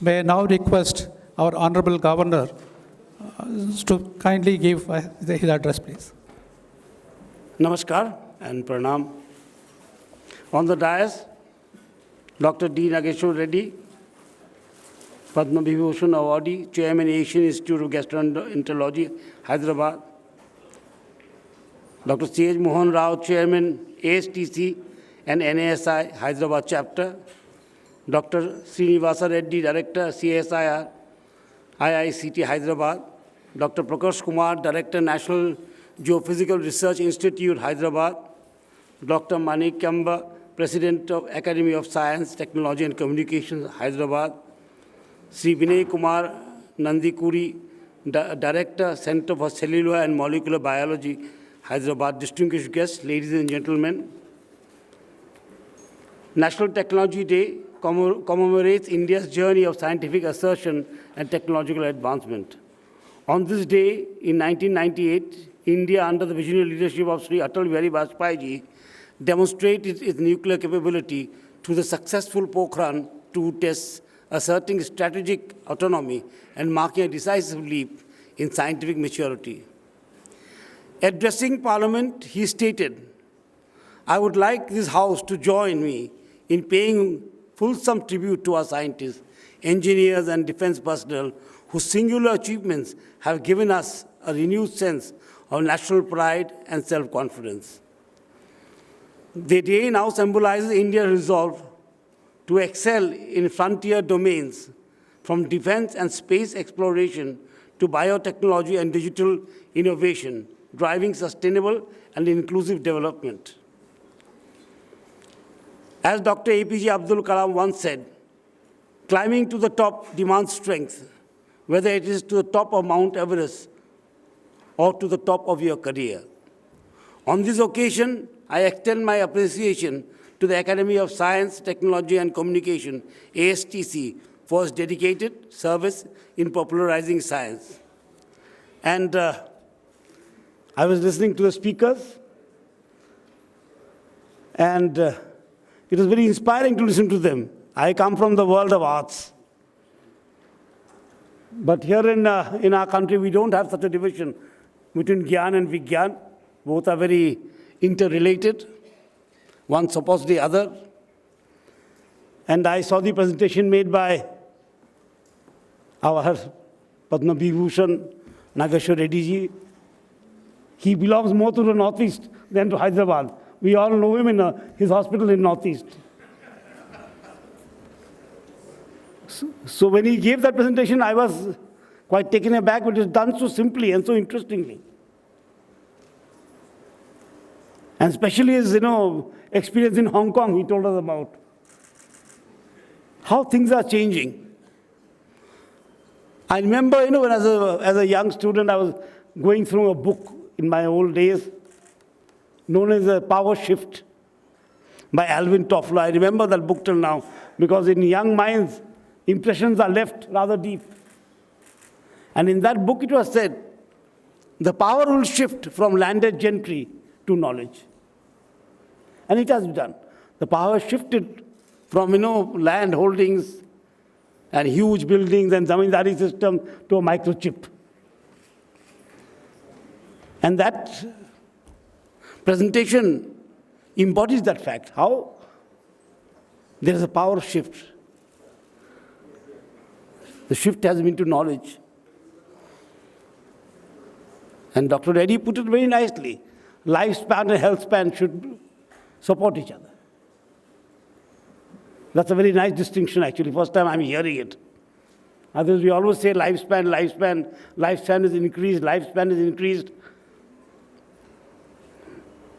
May I now request our Honorable Governor to kindly give his address, please. Namaskar and Pranam. On the dais, Dr. D. Nageshwar Reddy, Padma Vibhushan Awardee, Chairman, Asian Institute of Gastroenterology, Hyderabad. Dr. C.H. Mohan Rao, Chairman, ASTC and NASI, Hyderabad Chapter. Dr. Srinivasa Reddy, Director, CSIR, IICT, Hyderabad. Dr. Prakash Kumar, Director, National Geophysical Research Institute, Hyderabad. Dr. Manik Kamba, President of Academy of Science, Technology and Communications, Hyderabad. Sri Vinay Kumar Nandikuri, Director, Center for Cellular and Molecular Biology, Hyderabad. Distinguished guests, ladies and gentlemen. National Technology Day commemorates India's journey of scientific assertion and technological advancement. On this day, in 1998, India, under the visionary leadership of Sri Atal Bihari Vajpayee ji, demonstrated its nuclear capability through the successful Pokhran II tests, asserting strategic autonomy and marking a decisive leap in scientific maturity. Addressing Parliament, he stated, "I would like this House to join me in paying fulsome tribute to our scientists, engineers, and defense personnel whose singular achievements have given us a renewed sense of national pride and self-confidence." The day now symbolizes India's resolve to excel in frontier domains, from defense and space exploration to biotechnology and digital innovation, driving sustainable and inclusive development. As Dr. APJ Abdul Kalam once said, climbing to the top demands strength, whether it is to the top of Mount Everest or to the top of your career. On this occasion, I extend my appreciation to the Academy of Science, Technology and Communication, ASTC, for its dedicated service in popularizing science. And I was listening to the speakers, and it was very inspiring to listen to them. I come from the world of arts. But here in our country, we don't have such a division between Gyan and Vigyan. Both are very interrelated. One supports the other. And I saw the presentation made by our Padma Vibhushan Nageshwar Reddy ji. He belongs more to the Northeast than to Hyderabad. We all know him in his hospital in Northeast. So when he gave that presentation, I was quite taken aback, but it was done so simply and so interestingly. And especially his, experience in Hong Kong, he told us about how things are changing. I remember, when as a young student, I was going through a book in my old days, known as The Power Shift by Alvin Toffler. I remember that book till now, because in young minds, impressions are left rather deep. And in that book it was said, the power will shift from landed gentry to knowledge. And it has been done. The power shifted from, land holdings and huge buildings and zamindari system to a microchip. And that presentation embodies that fact. How? There is a power shift. The shift has been to knowledge. And Dr. Reddy put it very nicely. Lifespan and health span should support each other. That's a very nice distinction, actually. First time I'm hearing it. Others, we always say lifespan is increased.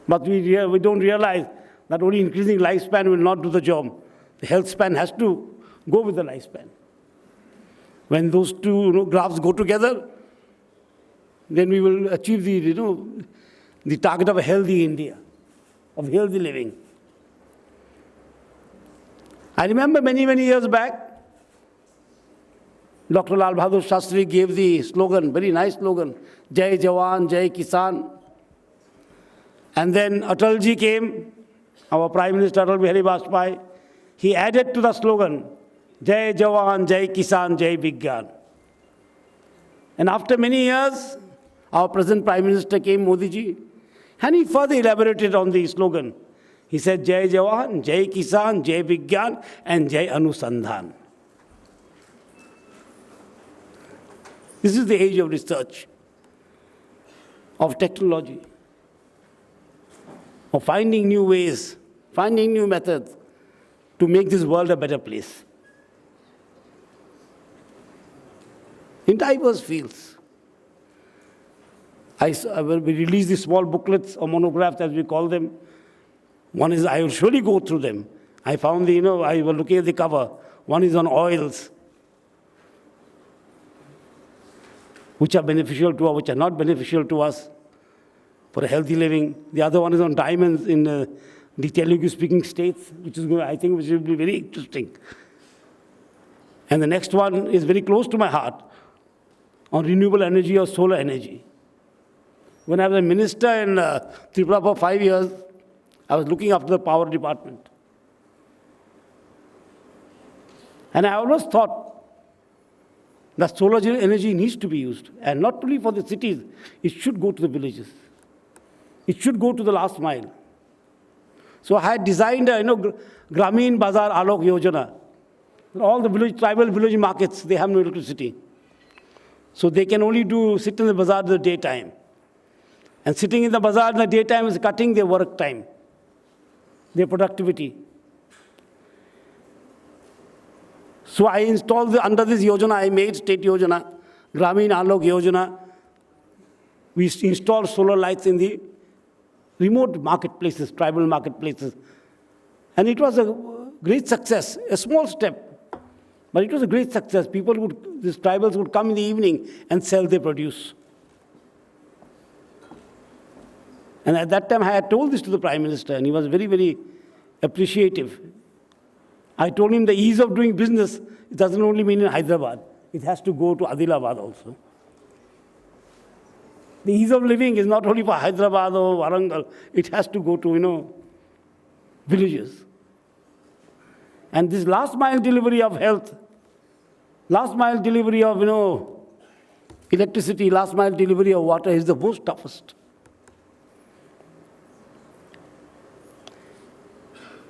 But we don't realize that only increasing lifespan will not do the job. The health span has to go with the lifespan. When those two graphs go together, then we will achieve the target of a healthy India, of healthy living. I remember many, many years back, Dr. Lal Bahadur Shastri gave the slogan, very nice slogan, Jai Jawan, Jai Kisan. And then Atalji came, our Prime Minister Atal Bihari Vajpayee. He added to the slogan, Jai Jawan, Jai Kisan, Jai Vigyan. And after many years, our present Prime Minister came, Modi ji, and he further elaborated on the slogan. He said, Jai Jawan, Jai Kisan, Jai Vigyan, and Jai Anusandhan. This is the age of research, of technology, of finding new ways, finding new methods to make this world a better place. In diverse fields. We release these small booklets or monographs, as we call them. One is, I will surely go through them. I found I was looking at the cover. One is on oils, which are beneficial to us, which are not beneficial to us for a healthy living. The other one is on diamonds in the Telugu-speaking states, which is, I think, which will be very interesting. And the next one is very close to my heart, on renewable energy or solar energy. When I was a minister in Tripura for 5 years, I was looking after the power department. And I always thought that solar energy needs to be used, and not only for the cities, it should go to the villages. It should go to the last mile. So I had designed a Gramin Bazar Alok Yojana. All the tribal village markets, they have no electricity. So they can only sit in the bazaar in the daytime. And sitting in the bazaar in the daytime is cutting their work time, their productivity. So I installed, under this Yojana, I made state Yojana, Gramin Alok Yojana. We installed solar lights in the remote marketplaces, tribal marketplaces. And it was a great success, a small step. But it was a great success. These tribals would come in the evening and sell their produce. And at that time, I had told this to the Prime Minister, and he was very, very appreciative. I told him the ease of doing business, it doesn't only mean in Hyderabad. It has to go to Adilabad also. The ease of living is not only for Hyderabad or Warangal. It has to go to, villages. And this last mile delivery of health, last mile delivery of, electricity, last mile delivery of water is the most toughest.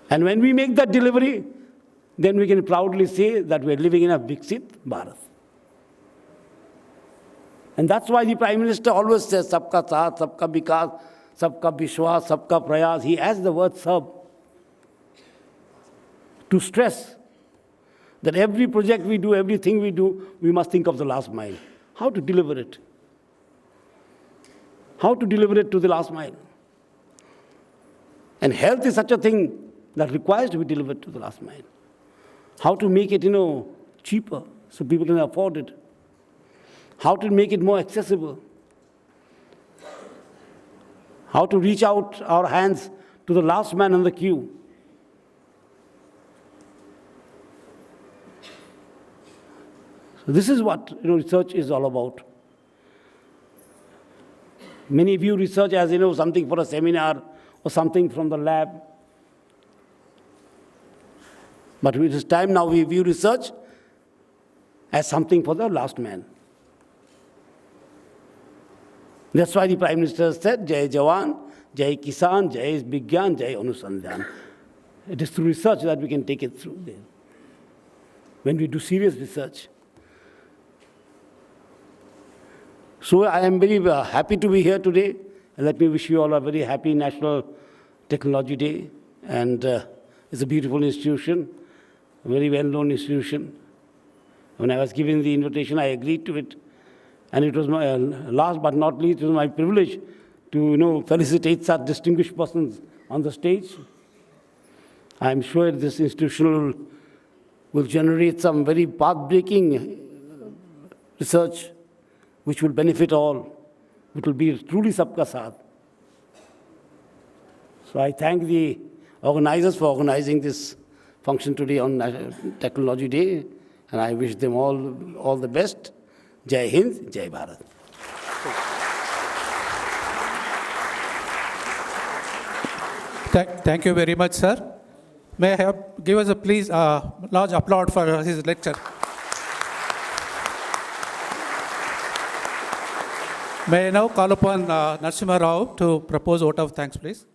And when we make that delivery, then we can proudly say that we are living in a Viksit Bharat. And that's why the Prime Minister always says, Sabka Saath, Sabka Vikas, Sabka Vishwas, Sabka Prayas. He adds the word sab to stress that every project we do, everything we do, we must think of the last mile. How to deliver it? How to deliver it to the last mile? And health is such a thing that requires to be delivered to the last mile. How to make it, cheaper so people can afford it. How to make it more accessible. How to reach out our hands to the last man in the queue. So this is what research is all about. Many view research as something for a seminar or something from the lab. But it is time now we view research as something for the last man. That's why the Prime Minister said, Jai Jawan, Jai Kisan, Jai Vigyan, Jai Anusandhan. It is through research that we can take it through there. When we do serious research. So I am very happy to be here today. And let me wish you all a very happy National Technology Day. And it's a beautiful institution, a very well-known institution. When I was given the invitation, I agreed to it. And it was my, last but not least, it was my privilege to felicitate such distinguished persons on the stage. I'm sure this institution will generate some very path-breaking research which will benefit all. It will be truly Sabka Saath. So I thank the organizers for organizing this function today on Technology Day, and I wish them all the best. Jai Hind, Jai Bharat. Thank you very much, sir. May I have, give us a please large applaud for his lecture. May I now call upon Narasimha Rao to propose vote of thanks, please.